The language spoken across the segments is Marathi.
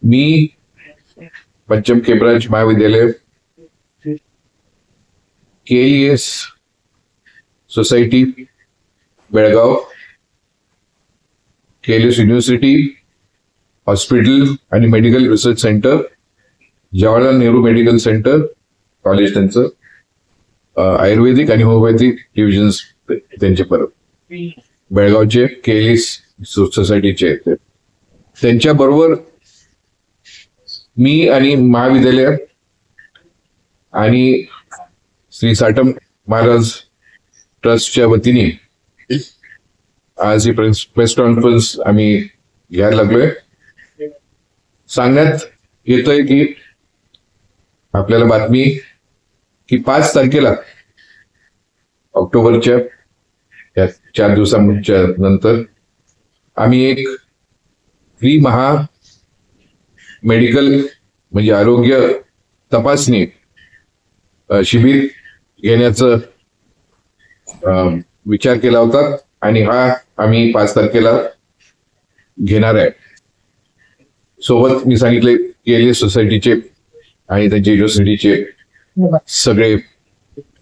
मी पंचम केब्रांच महाविद्यालय, KES society Belgaum, KLS university hospital आणि medical research centre, Jawaharlal Nehru medical centre college त्यांचं, आयुर्वेदिक आणि होमिओपॅथिक डिव्हिजन्स त्यांचे परत बेळगावचे KLS सोसायटीचे आहेत. त्यांच्या बरोबर मी आणि महाविद्यालय आणि श्री साटम महाराज ट्रस्टच्या वतीने आज ही प्रेस कॉन्फरन्स आम्ही घ्यायला लागलोय. सांगण्यात येतंय की आपल्याला बातमी की 5 तारखेला ऑक्टोबरच्या या 4 दिवसांच्या नंतर आम्ही एक फ्री मेडिकल म्हणजे आरोग्य तपासणी शिबिर घेण्याचा विचार केला होता आणि हा आम्ही 5 तारखेला घेणार आहे. सोबत मी सांगितले KLS सोसायटीचे आणि त्यांच्या युनिव्हर्सिटीचे सगळे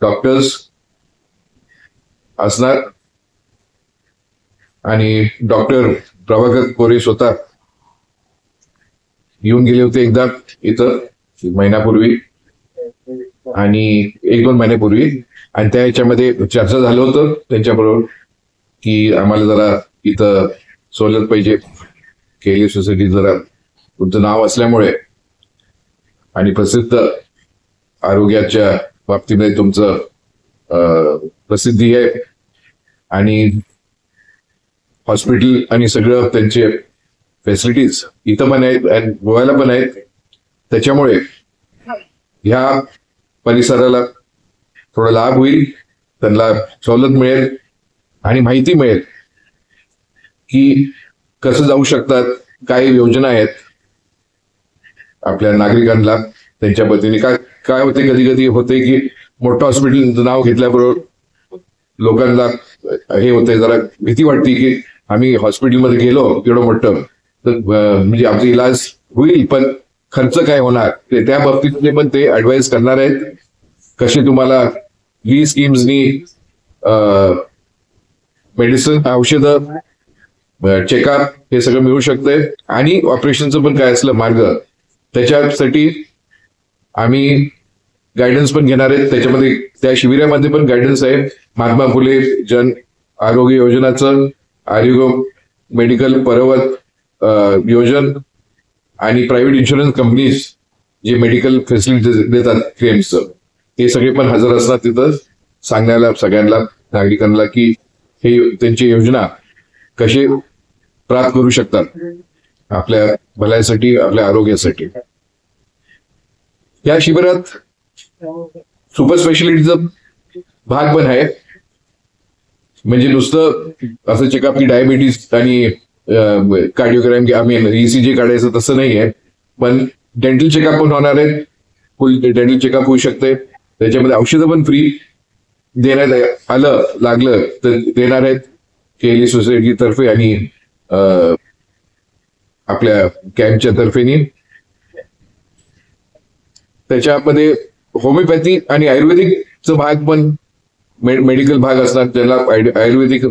डॉक्टर्स असणार आणि डॉक्टर प्रभाकर कोरे स्वतः येऊन गेले होते एकदा इथं महिन्यापूर्वी आणि 1-2 महिन्यापूर्वी, आणि त्या ह्याच्यामध्ये चर्चा झालं होतं त्यांच्याबरोबर की आम्हाला जरा इथं सवलत पाहिजे. KLS सोसायटी जरा तुमचं नाव असल्यामुळे आणि प्रसिद्ध आरोग्याच्या बाबतीमध्ये तुमचं प्रसिद्धी आहे आणि हॉस्पिटल आणि सगळं त्यांचे फॅसिलिटीज इथं पण आहेत आणि गोव्याला पण आहेत. त्याच्यामुळे ह्या परिसराला थोडा लाभ होईल, त्यांना सवलत मिळेल आणि माहिती मिळेल की कसं जाऊ शकतात, काय योजना आहेत आपल्या नागरिकांना त्यांच्या पद्धतीने. काय होते, कधी कधी होते की मोठं हॉस्पिटल नाव घेतल्याबरोबर लोकांना हे होते, जरा भीती वाटते की आम्ही हॉस्पिटलमध्ये गेलो एवढं मोठं तर म्हणजे आमचा इलाज होईल पण खर्च काय होणार, त्या बाबतीत पण ते ऍडवाइस करणार आहेत. कसे तुम्हाला ही स्कीम्सनी मेडिसिन, औषधं, चेकअप हे सगळं मिळू शकतंय आणि ऑपरेशनचं पण काय असलं मार्ग त्याच्यासाठी आम्ही गायडन्स पण घेणार आहेत. त्याच्यामध्ये त्या शिबिरामध्ये पण गायडन्स आहे. महात्मा फुले जन आरोग्य योजनाचं, आरोग्य मेडिकल पर्वत योजना आणि प्रायव्हेट इन्शुरन्स कंपनीज जे मेडिकल फॅसिलिटीज देतात क्लेम्सचं, ते सगळे पण हजर असतात तिथं सांगण्याला सगळ्यांना नागरिकांना की हे त्यांची योजना कशी प्राप्त करू शकतात आपल्या भल्यासाठी, आपल्या आरोग्यासाठी. या शिबिरात सुपर स्पेशालिटीचा भाग पण आहे. म्हणजे नुसतं असं चेकअप की डायबिटीज आणि कार्डिओग्राम ECG काढायचं तसं नाही आहे, पण डेंटल चेकअप पण होणार आहे. फुल डेंटल चेकअप होऊ शकते. त्याच्यामध्ये औषधं पण फ्री देण्यात आलं लागलं तर देणार आहेत KLS सोसायटी तर्फे आणि आपल्या कॅम्पच्या तर्फेनी. त्याच्यामध्ये होमिओपॅथी आणि आयुर्वेदिकचा भाग पण मेडिकल भाग असणार. त्याला आयुर्वेदिक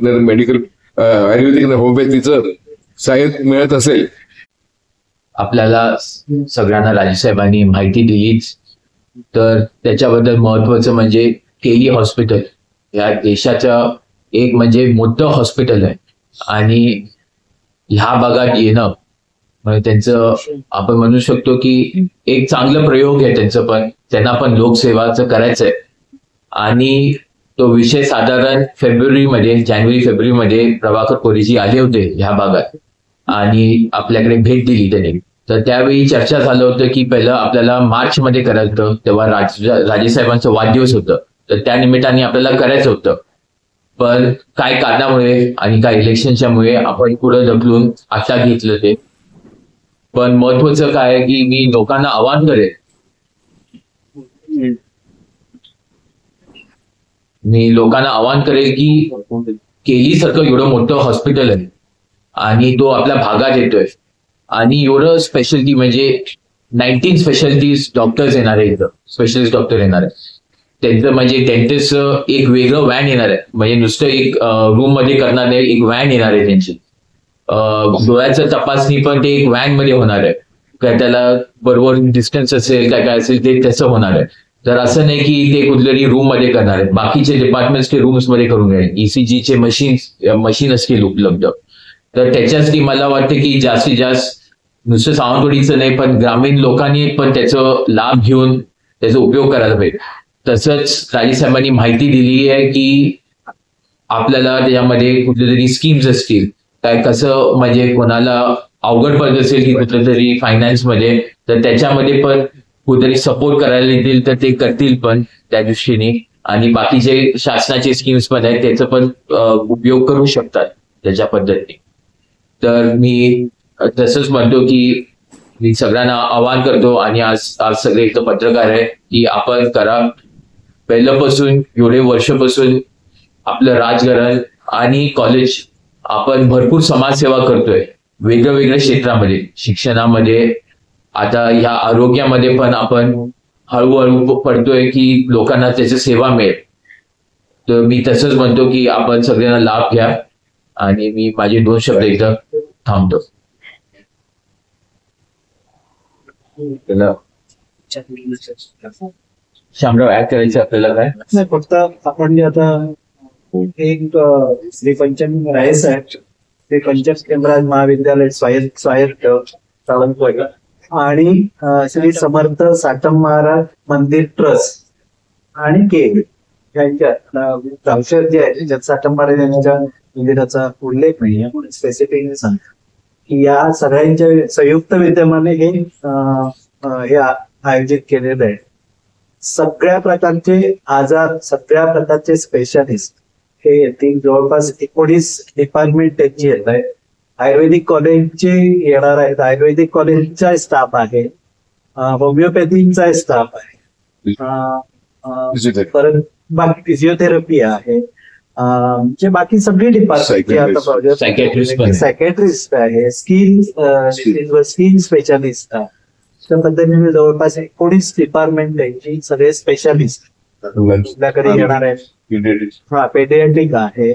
होमिओपॅथीचं सहाय्य मिळत असेल. आपल्याला सगळ्यांना राजेसाहेबांनी माहिती दिलीच, तर त्याच्याबद्दल महत्वाचं म्हणजे KE हॉस्पिटल या देशाचं एक म्हणजे मोठं हॉस्पिटल आहे आणि ह्या भागात येणं म्हणजे त्यांचं आपण म्हणू शकतो की एक चांगला प्रयोग आहे त्यांचं, पण त्यांना पण लोकसेवाचं करायचंय. आणि तो विषय साधारण जानेवारी-फेब्रुवारीमध्ये प्रभाकर कोरेजी आले होते ह्या भागात आणि आपल्याकडे भेट दिली त्यांनी. तर त्यावेळी चर्चा झालं होतं की पहिलं आपल्याला मार्चमध्ये करायचं होतं, तेव्हा राजेसाहेबांचा वाढदिवस होतं, तर त्या निमित्ताने आपल्याला करायचं होतं. पण काय कारणामुळे आणि काय इलेक्शनच्यामुळे आपण पुढे ढकलून आता घेतलं ते. पण महत्वाचं काय आहे की मी लोकांना आवाहन करेन, की KE सारखं एवढं मोठं हॉस्पिटल आहे आणि तो आपल्या भागात येतोय आणि एवढं स्पेशालिटी म्हणजे 19 स्पेशालिटीज डॉक्टर्स येणार आहे इथं, स्पेशलिस्ट डॉक्टर येणार आहे. त्यांचं म्हणजे डेंटिस्ट एक वेगळं व्हॅन येणार आहे, म्हणजे नुसतं एक रूम मध्ये करणार नाही, एक व्हॅन येणार आहे त्यांची. डोळ्याचं तपासणी पण ते एक व्हॅन मध्ये होणार आहे. काय त्याला बरोबर डिस्टन्स असेल काय काय असेल ते त्याचं होणार आहे. तर असं नाही की ते कुठल्याही रूम मध्ये करणार आहेत, बाकीचे डिपार्टमेंट्स ते रूम्स मध्ये करून घेणार. ईसीजीचे मशीन असतील उपलब्ध. तर त्याच्यासाठी मला वाटतं की जास्तीत जास्त नुसतं सावंतवाडीचं नाही पण ग्रामीण लोकांनी पण त्याचा लाभ घेऊन त्याचा उपयोग करायला पाहिजे. तसंच राजेसाहेबांनी माहिती दिली आहे की आपल्याला त्याच्यामध्ये कुठले तरी स्कीम्स असतील, काय कसं म्हणजे कोणाला अवघड पडत असेल की कुठल्या तरी फायनान्समध्ये, तर त्याच्यामध्ये पण कुठेतरी सपोर्ट करायला येतील तर ते करतील पण त्या दृष्टीने. आणि बाकीचे शासनाचे स्कीम्स पण आहेत त्याचा पण उपयोग करू शकतात त्याच्या पद्धतीने. तर मी तसंच म्हणतो की मी सगळ्यांना आवाहन करतो आणि आज सगळे इथं पत्रकार आहे की आपण करा. पहिल्यापासून एवढे वर्षापासून आपलं राजकारण आणि कॉलेज आपण भरपूर समाजसेवा करतोय वेगळ्या क्षेत्रामध्ये, शिक्षणामध्ये, आता ह्या आरोग्यामध्ये पण आपण हळूहळू पडतोय की लोकांना त्याची सेवा मिळेल. तर मी तसंच म्हणतो की आपण सगळ्यांना लाभ घ्या आणि मी माझे 2 शब्द इथं थांबतो. शामराव ऍड करायचं आपल्याला काय नाही, फक्त आपण जे आता एक श्री पंचम राय साहेब श्री पंचम केंद्राज महाविद्यालय स्वायत्त सावंतवाडी आणि श्री समर्थ साटम महाराज मंदिर ट्रस्ट आणि के यांच्या औषध जे आहे ज्यात साटम महाराज यांच्या मंदिराचा उल्लेख नाही आहे, स्पेसिफिकली सांगतो की या सगळ्यांच्या संयुक्त विद्यमाने हे आयोजित केलेलं आहे. सगळ्या प्रकारचे आजार, सगळ्या प्रकारचे स्पेशालिस्ट हे येतील. जवळपास 19 डिपार्टमेंट त्यांची येत आहेत. आयुर्वेदिक कॉलेजचे येणार आहेत, आयुर्वेदिक कॉलेजचा स्टाफ आहे, होमिओपॅथीचा स्टाफ आहे, परत बाकी फिजिओथेरपी आहे, जे बाकी सगळे डिपार्टमेंट, सायकॅट्रिस्ट आहे, स्किन स्पेशालिस्ट आहे. त्या पद्धतीने जवळपास 19 डिपार्टमेंट यांची सगळे स्पेशालिस्ट आपल्याकडे येणार आहेत. पेडियाट्रिक आहे,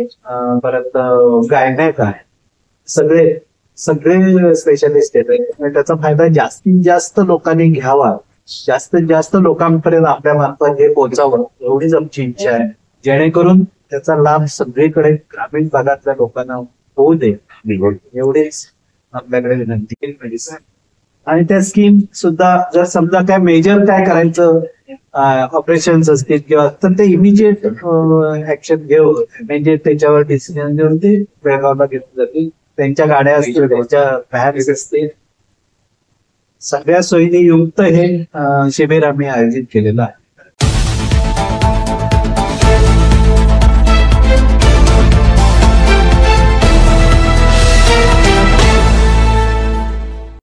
परत गायनॅक आहे, सगळे स्पेशालिस्ट येतात. त्याचा फायदा जास्तीत जास्त लोकांनी घ्यावा, जास्तीत जास्त लोकांपर्यंत आपल्या मार्फत हे पोहोचावं एवढीच आमची इच्छा आहे, जेणेकरून त्याचा लाभ सगळीकडे ग्रामीण भागातल्या लोकांना होऊ दे एवढीच आपल्याकडे विनंती. आणि त्या स्कीम सुद्धा जर समजा काय मेजर काय करायचं ऑपरेशन्स असतील किंवा तर ते इमिजिएट ऍक्शन घेऊन म्हणजे त्याच्यावर डिसिजन घेऊन ते बेळगावला घेतले जातील. त्यांच्या गाड्या असतील, त्यांच्या व्हॅन्स असतील, सगळ्या सोयीने युक्त हे शिबिर आम्ही आयोजित केलेलं आहे.